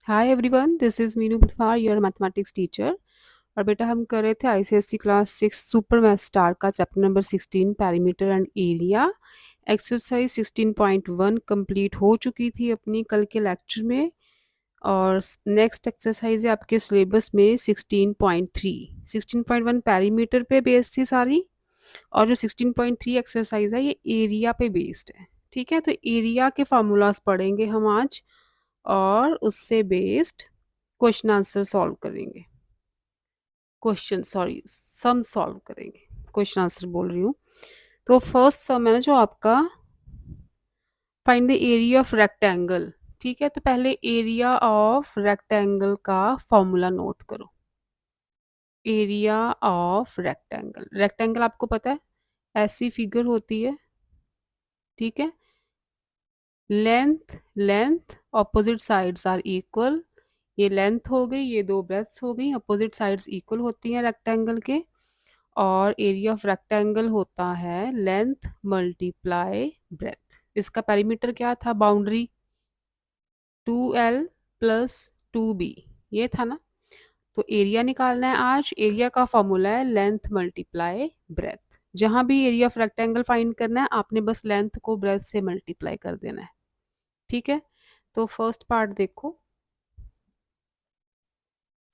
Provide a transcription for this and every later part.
Hi everyone, this is Meenu बुधवार, your mathematics teacher. और बेटा हम कर रहे थे ICSC class 6 super math star का chapter number 16 perimeter and area. Exercise 16.1 complete हो चुकी थी अपनी कल के लेक्चर में। और नेक्स्ट एक्सरसाइज है आपके सिलेबस में 16.3। 16.1 पैरीमीटर पे बेस्ड थी सारी, और जो 16.3 एक्सरसाइज है ये एरिया पे बेस्ड है। ठीक है, तो एरिया के फार्मूलाज पढ़ेंगे हम आज, और उससे बेस्ड क्वेश्चन आंसर सॉल्व करेंगे। क्वेश्चन सॉरी सम सॉल्व करेंगे, क्वेश्चन आंसर बोल रही हूँ। तो फर्स्ट सम है जो आपका, find the area of rectangle. ठीक है, तो पहले एरिया ऑफ रेक्टेंगल का फॉर्मूला नोट करो। एरिया ऑफ रेक्टेंगल, रेक्टेंगल आपको पता है ऐसी फिगर होती है। ठीक है, length length opposite sides are equal. ये लेंथ हो गई, ये दो ब्रेथ्स हो गई, अपोजिट साइड्स इक्वल होती हैं रेक्टेंगल के। और एरिया ऑफ रेक्टेंगल होता है लेंथ मल्टीप्लाई ब्रेथ। इसका पेरीमीटर क्या था, बाउंड्री 2L प्लस 2B, ये था ना। तो एरिया निकालना है आज। एरिया का फॉर्मूला है लेंथ मल्टीप्लाई ब्रेथ। जहां भी एरिया ऑफ रेक्टेंगल फाइंड करना है आपने बस लेंथ को ब्रेथ से मल्टीप्लाई कर देना है। ठीक है, तो फर्स्ट पार्ट देखो।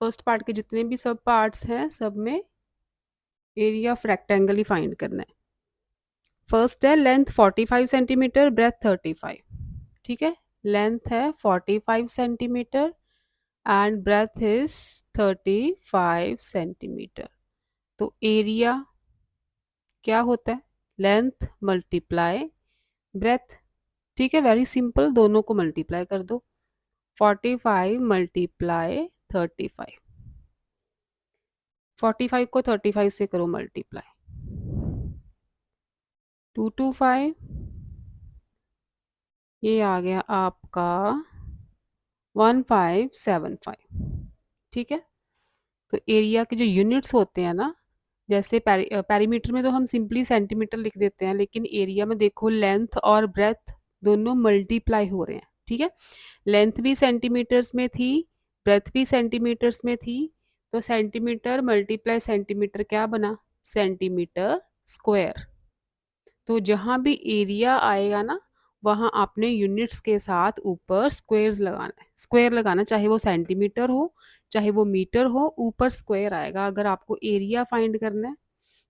फर्स्ट पार्ट के जितने भी सब पार्ट्स हैं सब में area of rectangle he find करना है। फर्स्ट है लेंथ 45 सेंटीमीटर, ब्रेथ 35। ठीक है, लेंथ है 45 centimetre and breadth is 35 centimetre. तो एरिया क्या होता है, लेंथ मल्टीप्लाई ब्रेथ। ठीक है, वेरी सिंपल, दोनों को मल्टीप्लाई कर दो। 45 मल्टीप्लाई 35, 45 को 35 से करो मल्टीप्लाई। 225, ये आ गया आपका 1575। ठीक है, तो एरिया के जो यूनिट्स होते हैं ना, जैसे पेरीमीटर में तो हम सिंपली सेंटीमीटर लिख देते हैं, लेकिन एरिया में देखो लेंथ और ब्रेथ दोनों मल्टीप्लाई हो रहे हैं। ठीक है, लेंथ भी सेंटीमीटर्स में थी, ब्रेथ भी सेंटीमीटर्स में थी, तो सेंटीमीटर मल्टीप्लाई सेंटीमीटर क्या बना, सेंटीमीटर स्क्वायर। तो जहां भी एरिया आएगा ना, वहां आपने यूनिट्स के साथ ऊपर स्क्वायर्स लगाना है। स्क्वायर लगाना, चाहे वो सेंटीमीटर हो चाहे वो मीटर हो, ऊपर स्क्वायर आएगा अगर आपको एरिया फाइंड करना है।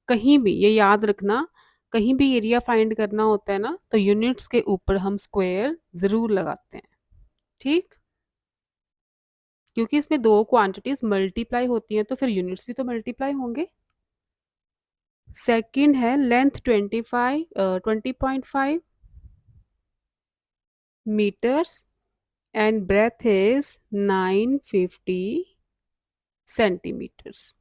कहीं भी ये याद रखना, कहीं भी एरिया फाइंड करना होता है ना, तो यूनिट्स के ऊपर हम स्क्वायर जरूर लगाते हैं। ठीक, क्योंकि इसमें दो क्वांटिटीज मल्टीप्लाई होती हैं तो फिर यूनिट्स भी तो मल्टीप्लाई होंगे। सेकंड है length 20.5 meters and breadth is 950 centimetres.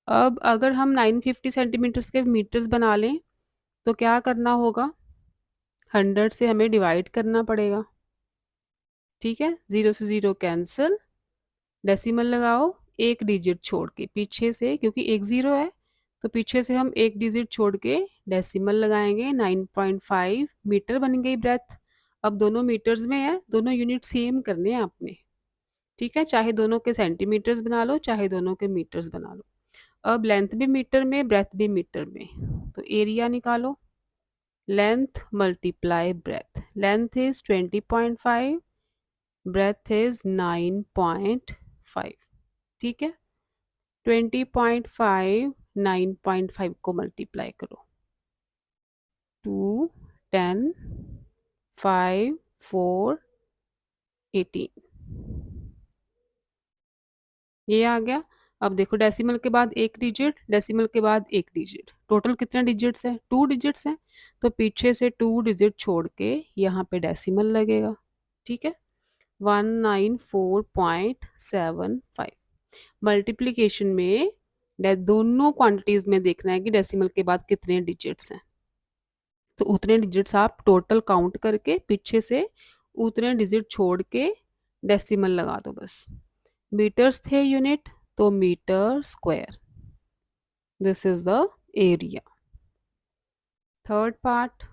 अब अगर हम 950 सेंटीमीटर्स के मीटर्स बना लें तो क्या करना होगा, 100 से हमें डिवाइड करना पड़ेगा। ठीक है, जीरो से जीरो कैंसिल, डेसिमल लगाओ एक डिजिट छोड़ के पीछे से, क्योंकि एक जीरो है तो पीछे से हम एक डिजिट छोड़ के डेसिमल लगाएंगे। 9.5 मीटर बन गई ब्रेथ। अब दोनों मीटर्स में है, दोनों यूनिट सेम करने हैं आपने। ठीक है, चाहे दोनों के सेंटीमीटर्स बना लो चाहे दोनों के मीटर्स बना लो। अब लेंथ भी मीटर में, ब्रेथ भी मीटर में, तो एरिया निकालो। Length multiply breadth, length is 20.5, breadth is 9.5। ठीक है, 20.5 9.5 को मल्टीप्लाई करो। 2 10 5 4 18, ये आ गया। अब देखो डेसिमल के बाद एक डिजिट, डेसिमल के बाद एक डिजिट, टोटल कितने डिजिट्स हैं, 2 डिजिट्स हैं। तो पीछे से 2 डिजिट छोड़ के यहाँ पे डेसिमल लगेगा। ठीक है, 194.75। मल्टीप्लीकेशन में दोनों क्वांटिटीज में देखना है कि डेसिमल के बाद कितने डिजिट्स हैं, तो उतने डिजिट्स आप टोटल काउंट करके पीछे से उतने डिजिट छोड़ के डेसिमल लगा दो बस। मीटर्स थे यूनिट, तो metre square. This is the area. Third part,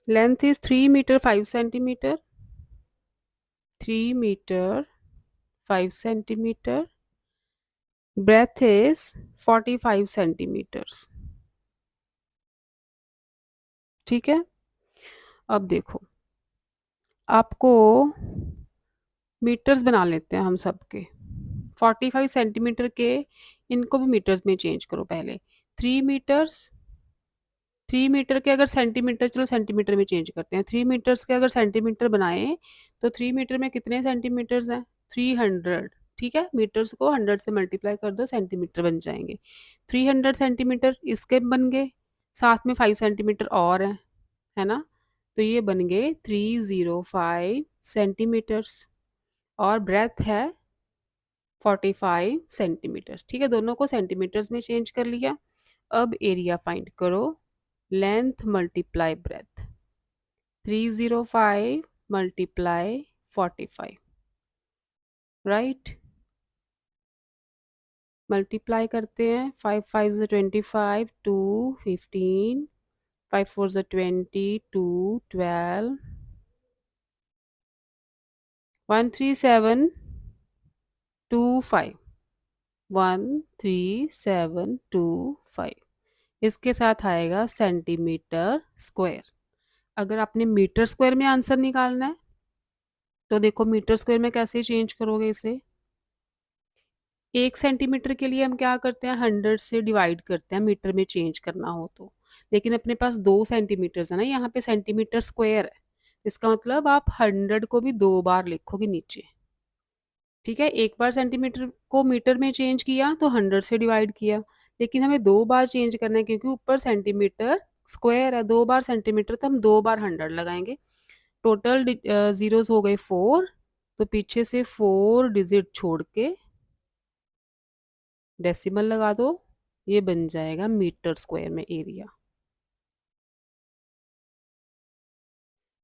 length is 3 metre 5 centimetre, 3 metre 5 centimetre, breadth is 45 centimetres. ठीक है, अब देखो, आपको मीटर्स बना लेते हैं हम सबके। 45 सेंटीमीटर के इनको भी मीटर्स में चेंज करो पहले। 3 मीटर्स, 3 मीटर के अगर सेंटीमीटर, चलो सेंटीमीटर में चेंज करते हैं। 3 मीटर्स के अगर सेंटीमीटर बनाए तो 3 मीटर में कितने सेंटीमीटर्स हैं? 300। ठीक है, मीटर्स को 100 से मल्टीप्लाई कर दो, सेंटीमीटर बन जाएंगे। 300 सेंटीमीटर इसके बन गए, साथ में 5 सेंटीमीटर और है ना? तो ये बन गए 305 सेंटीमीटर्स, और ब्रेथ है 45 सेंटीमीटर्स। ठीक है, दोनों को सेंटीमीटर्स में चेंज कर लिया। अब एरिया फाइंड करो, length multiply breath, 305 multiply 45, right? Multiply करते हैं, 5 5 25, 2 15, 5 4 20, 2 12, 13725, 13725, इसके साथ आएगा सेंटीमीटर स्क्वायर। अगर आपने मीटर स्क्वायर में आंसर निकालना है तो देखो मीटर स्क्वायर में कैसे चेंज करोगे इसे। 1 सेंटीमीटर के लिए हम क्या करते हैं, 100 से डिवाइड करते हैं मीटर में चेंज करना हो तो। लेकिन अपने पास 2 सेंटीमीटर है ना, यहाँ पे सेंटीमीटर स्क्वायर है, इसका मतलब आप 100 को भी 2 बार लिखोगे नीचे। ठीक है, एक बार सेंटीमीटर को मीटर में चेंज किया तो 100 से डिवाइड किया, लेकिन हमें 2 बार चेंज करना है क्योंकि ऊपर सेंटीमीटर स्क्वायर है। 2 बार सेंटीमीटर तो हम 2 बार 100 लगाएंगे। टोटल जीरोस हो गए 4, तो पीछे से 4 डिजिट छोड़ के डेसिमल लगा दो, ये बन जाएगा मीटर स्क्वायर में एरिया।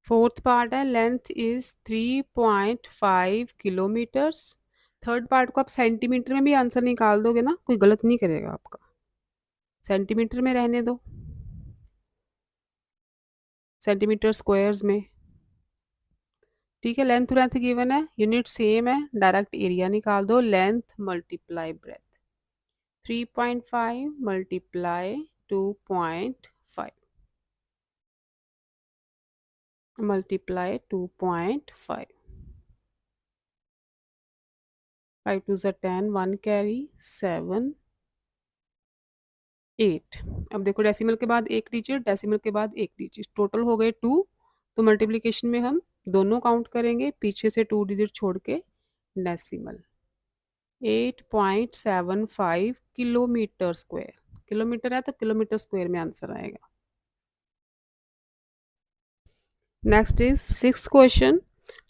फोर्थ पार्ट है, length is 3.5 kilometres. Third part को आप सेंटीमीटर में भी आंसर निकाल दोगे ना, कोई गलत नहीं करेगा आपका, सेंटीमीटर में रहने दो, सेंटीमीटर स्क्वायर्स में। ठीक है, लेंथ ब्रेथ गिवन है, यूनिट सेम है, डायरेक्ट एरिया निकाल दो, length multiply breath, 3.5 multiply 2.5 multiply 2.5, 5 2 10, 1 carry 7 8। अब देखो डेसिमल के बाद एक डिजिट, डेसिमल के बाद एक डिजिट, टोटल हो गए 2। तो मल्टीप्लिकेशन में हम दोनों काउंट करेंगे, पीछे से 2 डिजिट छोड़ के डेसिमल। 8.75 किलोमीटर स्क्वायर, किलोमीटर है तो किलोमीटर स्क्वायर में आंसर आएगा। Next is sixth question,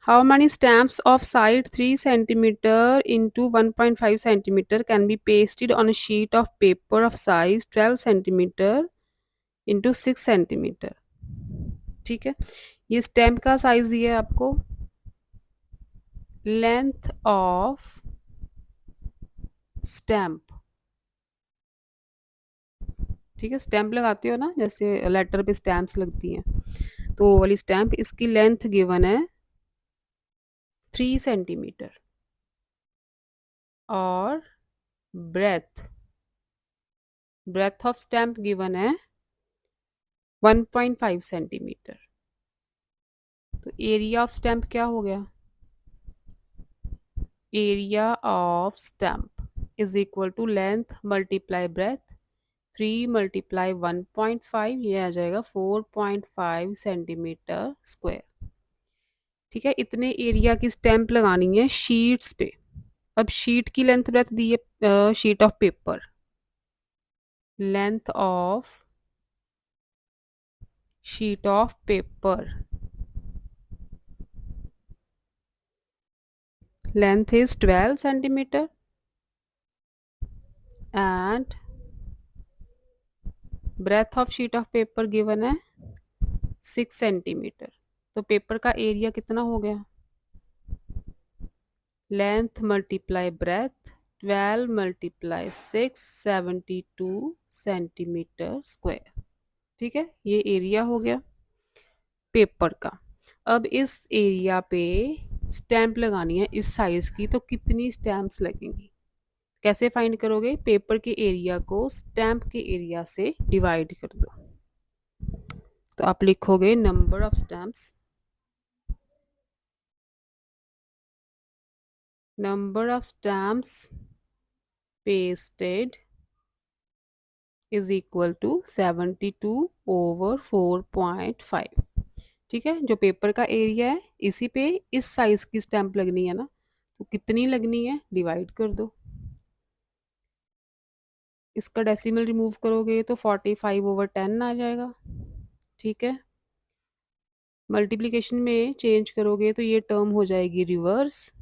how many stamps of side 3 centimeter into 1.5 centimeter can be pasted on a sheet of paper of size 12 centimeter into 6 centimeter? ठीक है, ये stamp का size दिया है आपको, लेंथ ऑफ स्टैम्प। ठीक है, स्टैम्प लगाते हो ना, जैसे लेटर पे स्टैम्प्स लगती हैं, तो वो वाली स्टैम्प, इसकी लेंथ गिवन है 3 सेंटीमीटर, और breadth, breadth of stamp given है 1.5 सेंटीमीटर। तो एरिया ऑफ स्टैम्प क्या हो गया, area of stamp is equal to length multiply breadth, 3 multiply 1.5, ये आ जाएगा 4.5 सेंटीमीटर स्क्वायर। ठीक है, इतने एरिया की स्टैम्प लगानी है शीट्स पे। अब शीट की लेंथ ब्रेथ दी है, sheet of paper, length of sheet of paper, length is 12 centimetre and breadth of sheet of paper given है 6 सेंटीमीटर। तो पेपर का एरिया कितना हो गया, length multiply breath, 12 multiply 6, 72 centimetre square. ठीक है, ये एरिया हो गया। पेपर का। अब इस एरिया पे स्टैम्प लगानी है इस साइज़ की, तो कितनी स्टैम्प्स लगेंगी? कैसे फाइंड करोगे? पेपर के एरिया को स्टैम्प के एरिया से डिवाइड कर दो। तो आप लिखोगे number of stamps, number of stamps pasted is equal to 72/4.5। ठीक है, जो पेपर का एरिया है इसी पे इस साइज की स्टैम्प लगनी है ना, तो कितनी लगनी है डिवाइड कर दो। इसका डेसिमल रिमूव करोगे तो 45/10 आ जाएगा। ठीक है, मल्टीप्लिकेशन में चेंज करोगे तो ये टर्म हो जाएगी रिवर्स।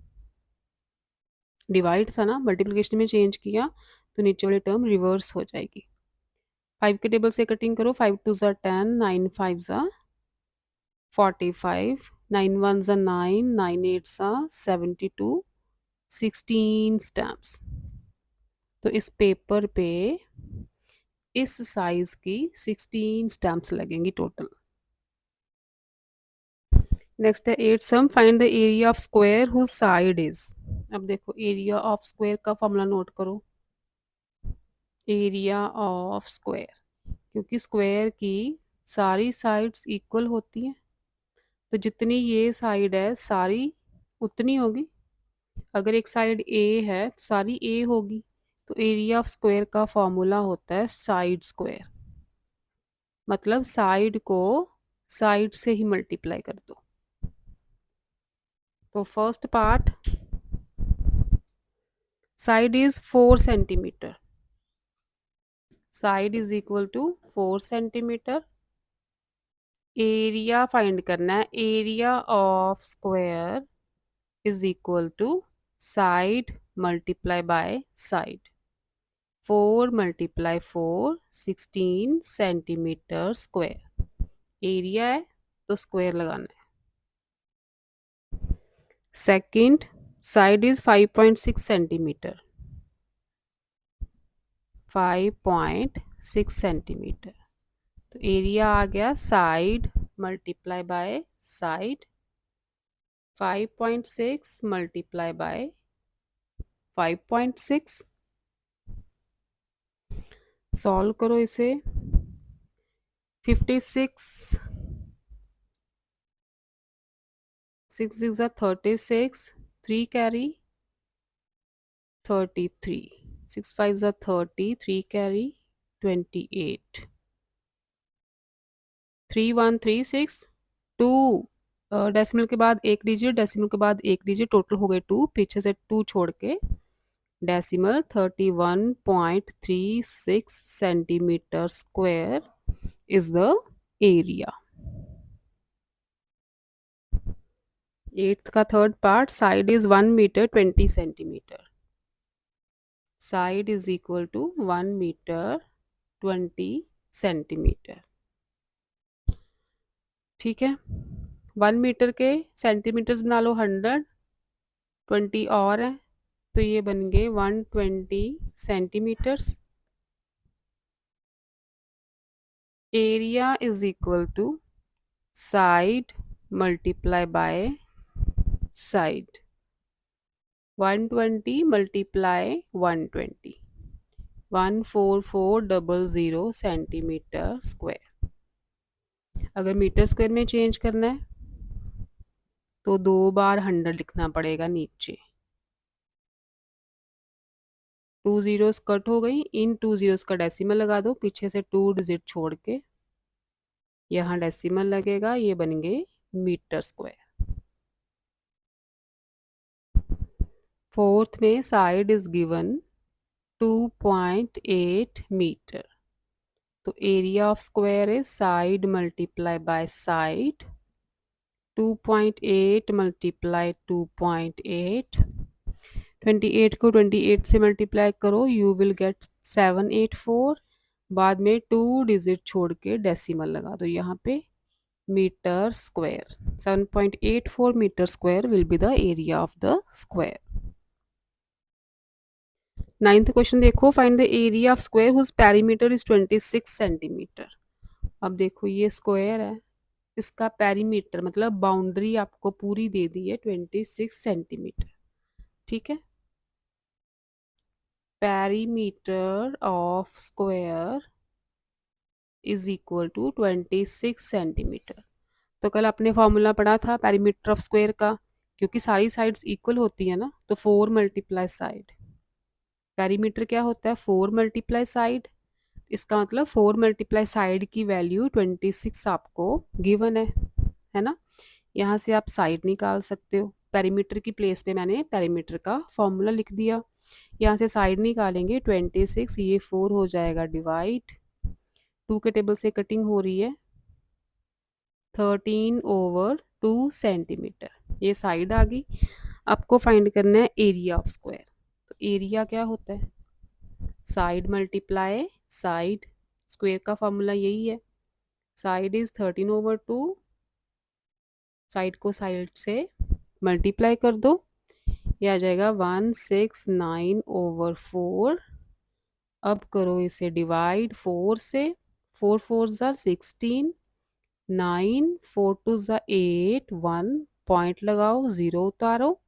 डिवाइड था ना, मल्टीप्लिकेशन में चेंज किया तो नीचे वाली टर्म रिवर्स हो जाएगी। 5 के टेबल से कटिंग करो, 5 2 ज़ा 10, 9 5 ज़ा 45, 9 1 ज़ा 9, 9 8 ज़ा 72, 16 स्टैम्प्स। तो इस पेपर पे इस साइज की 16 स्टैम्प्स लगेंगी टोटल। नेक्स्ट है 8 sum, find the area of square whose side is. अब देखो एरिया ऑफ स्क्वायर का फॉर्मूला नोट करो। एरिया ऑफ स्क्वायर, क्योंकि स्क्वायर की सारी साइड्स इक्वल होती हैं, तो जितनी ये साइड है सारी उतनी होगी। अगर एक साइड ए है तो सारी ए होगी। तो एरिया ऑफ स्क्वायर का फॉर्मूला होता है साइड स्क्वायर, मतलब साइड को साइड से ही मल्टीप्लाई कर दो। तो first part, side is 4 centimetre, side is equal to 4 centimetre. Area find करना है, area of square is equal to side multiply by side. 4 multiply 4 16 centimetre square. Area है तो स्क्वायर लगाना है। Second, side is 5.6 centimetre, 5.6 centimetre. तो area आ गया side multiply by side, 5.6 multiply by 5.6। Solve करो इसे, 56 6 6 36, 3 कैरी 33, 6 5 30, 3 कैरी 28, 3136 2। डेसिमल के बाद एक डिजिट, डेसिमल के बाद एक डिजिट, टोटल हो गए 2, पीछे से 2 छोड़ के decimal 31.36 centimetre square is the area. 8th का third part, side is 1 metre 20 centimetre, side is equal to 1 metre 20 centimetre. ठीक है, 1 मीटर के सेंटीमीटर्स बना लो 100, 20 और है तो ये बन गए 120 centimetres. Area is equal to side multiply by side, 120 multiply 120, 14400 centimetre square. अगर मीटर स्क्वायर में चेंज करना है तो 2 बार 100 लिखना पड़ेगा नीचे। 2 जीरोस कट हो गई, इन 2 जीरोस का डेसिमल लगा दो, पीछे से 2 डिजिट छोड़ के यहाँ डेसिमल लगेगा, ये बन गए मीटर स्क्वायर। फोर्थ में साइड इज गिवन 2.8 मीटर, तो area of square is side multiply by side, 2.8 multiply 2.8, 28 को 28 से मल्टीप्लाई करो, यू विल गेट 784। बाद में 2 डिजिट छोड़ के डेसिमल लगा दो यहाँ पे, metre square, 7.84 metre square will be the area of the square. 9th question देखो, find the area of square whose perimeter is 26 centimetre. अब देखो ये स्क्वायर है, इसका पेरीमीटर मतलब बाउंड्री आपको पूरी दे दी है 26 सेंटीमीटर। ठीक है, perimeter of square is equal to 26 centimetre. तो कल आपने फॉर्मूला पढ़ा था पेरीमीटर ऑफ स्क्वायर का, क्योंकि सारी साइड्स इक्वल होती है ना, तो 4 × साइड। पेरीमीटर क्या होता है? 4 × साइड। इसका मतलब 4 × साइड की वैल्यू 26 आपको गिवन है ना। यहाँ से आप साइड निकाल सकते हो। पेरीमीटर की प्लेस पे मैंने पेरीमीटर का फॉर्मूला लिख दिया। यहाँ से साइड निकालेंगे 26, ये 4 हो जाएगा डिवाइड, 2 के टेबल से कटिंग हो रही है, 13/2 सेंटीमीटर। ये साइड आ गई। आपको फाइंड करना है एरिया ऑफ स्क्वायर। तो एरिया क्या होता है? Side multiply side. स्क्वायर का फॉर्मूला यही है। साइड इज 13/2, साइड को साइड से मल्टीप्लाई कर दो, ये आ जाएगा 169/4। अब करो इसे डिवाइड 4 से, 4 4 16, 9 4 2 8, 1 पॉइंट लगाओ, 0 उतारो,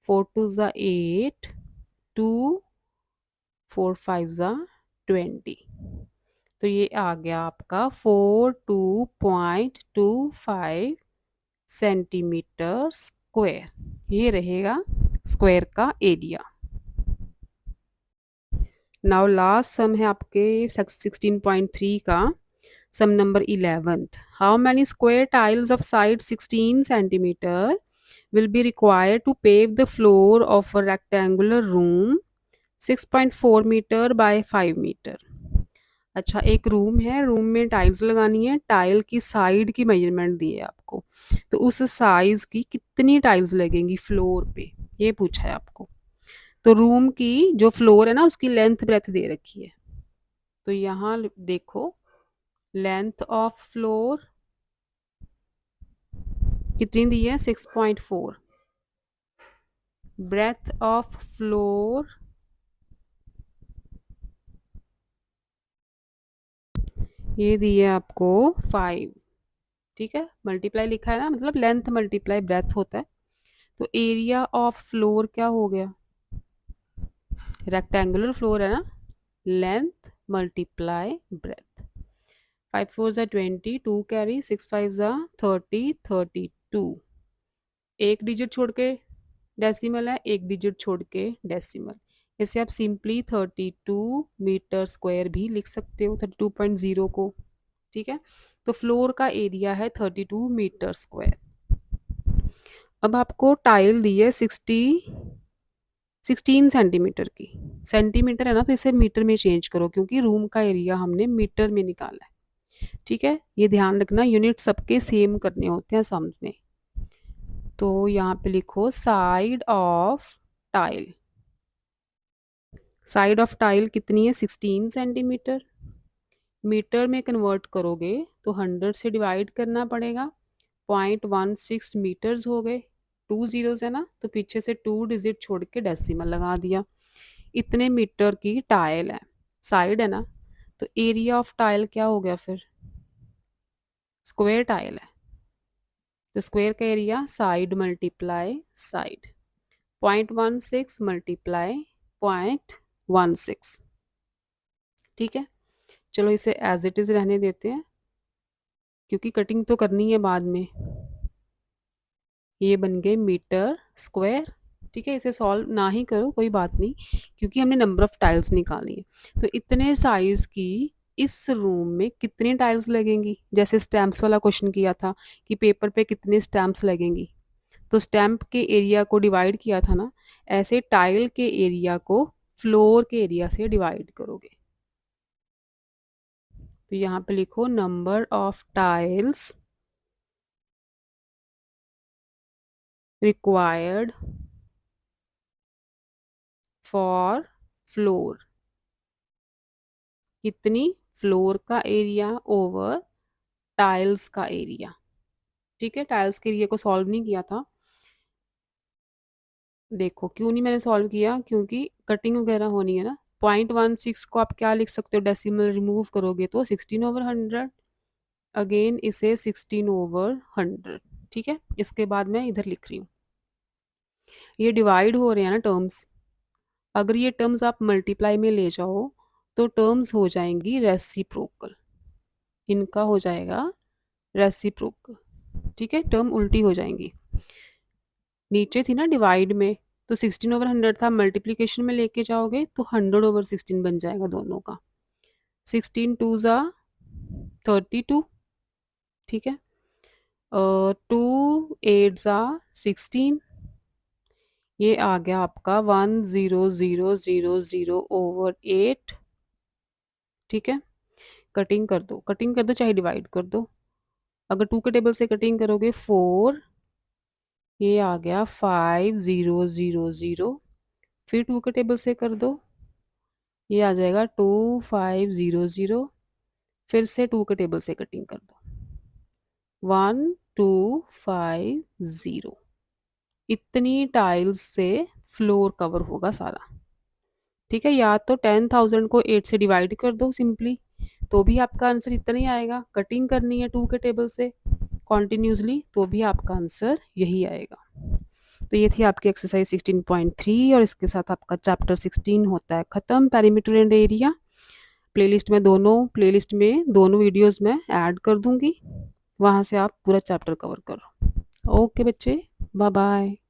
4 2 8, 2 4 5 20। तो ये आ गया आपका 42.25 सेंटीमीटर स्क्वायर। ये रहेगा स्क्वायर का एरिया। नाउ लास्ट सम है आपके 16.3 का, sum number 11th। How many square tiles of side 16 centimetre will be required to pave the floor of a rectangular room 6.4 metre by 5 metre. अच्छा, एक रूम है, room में टाइल्स लगानी है, टाइल की साइड की मेजरमेंट दी है आपको, तो उस साइज की कितनी टाइल्स लगेंगी फ्लोर पे, ये पूछा है आपको। तो रूम की जो फ्लोर है ना, उसकी लेंथ ब्रेथ दे रखी है। तो यहाँ देखो, लेंथ ऑफ फ्लोर कितनी दी है? 6.4। ब्रेथ ऑफ फ्लोर ये दी है आपको 5। ठीक है, मल्टीप्लाई लिखा है ना, मतलब लेंथ मल्टीप्लाई ब्रेथ होता है। तो एरिया ऑफ फ्लोर क्या हो गया? रेक्टेंगुलर फ्लोर है ना, लेंथ मल्टीप्लाई ब्रेथ। 5 4 20, 2 कैरी, 6 5 30, एक डिजिट छोड़ के डेसिमल है, एक डिजिट छोड़ के डेसिमल। इसे आप सिंपली 32 मीटर स्क्वायर भी लिख सकते हो, 32.0 को। ठीक है, तो फ्लोर का एरिया है 32 मीटर स्क्वायर। अब आपको टाइल दी है 16 सेंटीमीटर की। सेंटीमीटर है ना, तो इसे मीटर में चेंज करो, क्योंकि रूम का एरिया हमने मीटर में निकाला है। ठीक है, ये ध्यान रखना, यूनिट सबके सेम करने होते हैं सामने। तो यहाँ पे लिखो side of tile. Side of tile कितनी है? 16 सेंटीमीटर। मीटर में कन्वर्ट करोगे तो 100 से डिवाइड करना पड़ेगा, 0.16 मीटर्स हो गए। 2 जीरोस है ना, तो पीछे से 2 डिजिट छोड़ के डेसिमल लगा दिया। इतने मीटर की टाइल है, साइड है ना, तो एरिया ऑफ टाइल क्या हो गया फिर? स्क्वायर टाइल है, तो स्क्वायर का area side multiply side, 0.16 multiply 0.16। ठीक है, चलो इसे एज इट इज़ रहने देते हैं, क्योंकि कटिंग तो करनी है बाद में। ये बन गए मीटर स्क्वायर। ठीक है, इसे सॉल्व ना ही करो, कोई बात नहीं, क्योंकि हमने नंबर ऑफ टाइल्स निकाली है। तो इतने साइज की इस रूम में कितनी टाइल्स लगेंगी? जैसे स्टैम्प्स वाला क्वेश्चन किया था कि पेपर पे कितने स्टैम्प्स लगेंगी, तो स्टैम्प के एरिया को डिवाइड किया था ना, ऐसे टाइल के एरिया को फ्लोर के एरिया से डिवाइड करोगे। तो यहाँ पे लिखो number of tiles required for floor. कितनी? फ्लोर का एरिया ओवर टाइल्स का एरिया। ठीक है, टाइल्स के एरिया को सॉल्व नहीं किया था। देखो क्यों नहीं मैंने सॉल्व किया, क्योंकि कटिंग वगैरह होनी है ना। 0.16 को आप क्या लिख सकते हो? डेसिमल रिमूव करोगे तो 16/100। अगेन इसे 16/100, ठीक है। इसके बाद मैं इधर लिख रही हूँ, ये डिवाइड हो रहे हैं ना टर्म्स, अगर ये टर्म्स आप मल्टीप्लाई में ले जाओ तो टर्म्स हो जाएंगी रेसिप्रोकल, इनका हो जाएगा रेसिप्रोकल, ठीक है, टर्म उल्टी हो जाएंगी। नीचे थी ना डिवाइड में, तो 16/100 था, मल्टीप्लीकेशन में लेके जाओगे तो 100/16 बन जाएगा दोनों का। 16 टू ज़ा 32, ठीक है, 2 8 ज़ा 16, ये आ गया आपका 10000/8, ठीक है। कटिंग कर दो, कटिंग कर दो चाहे डिवाइड कर दो। अगर 2 के टेबल से कटिंग करोगे 4, ये आ गया 5000, फिर 2 के टेबल से कर दो, ये आ जाएगा 2500, फिर से 2 के टेबल से कटिंग कर दो, 1250। इतनी टाइल्स से फ्लोर कवर होगा सारा, ठीक है। या तो 10,000 को 8 से डिवाइड कर दो सिंपली, तो भी आपका आंसर इतना ही आएगा। कटिंग करनी है 2 के टेबल से कॉन्टिन्यूसली, तो भी आपका आंसर यही आएगा। तो ये थी आपकी एक्सरसाइज 16.3, और इसके साथ आपका चैप्टर 16 होता है ख़त्म, पेरीमीटर एंड एरिया। प्लेलिस्ट में दोनों वीडियोस मैं ऐड कर दूंगी, वहाँ से आप पूरा चैप्टर कवर करो। ओके बच्चे, बाय बाय।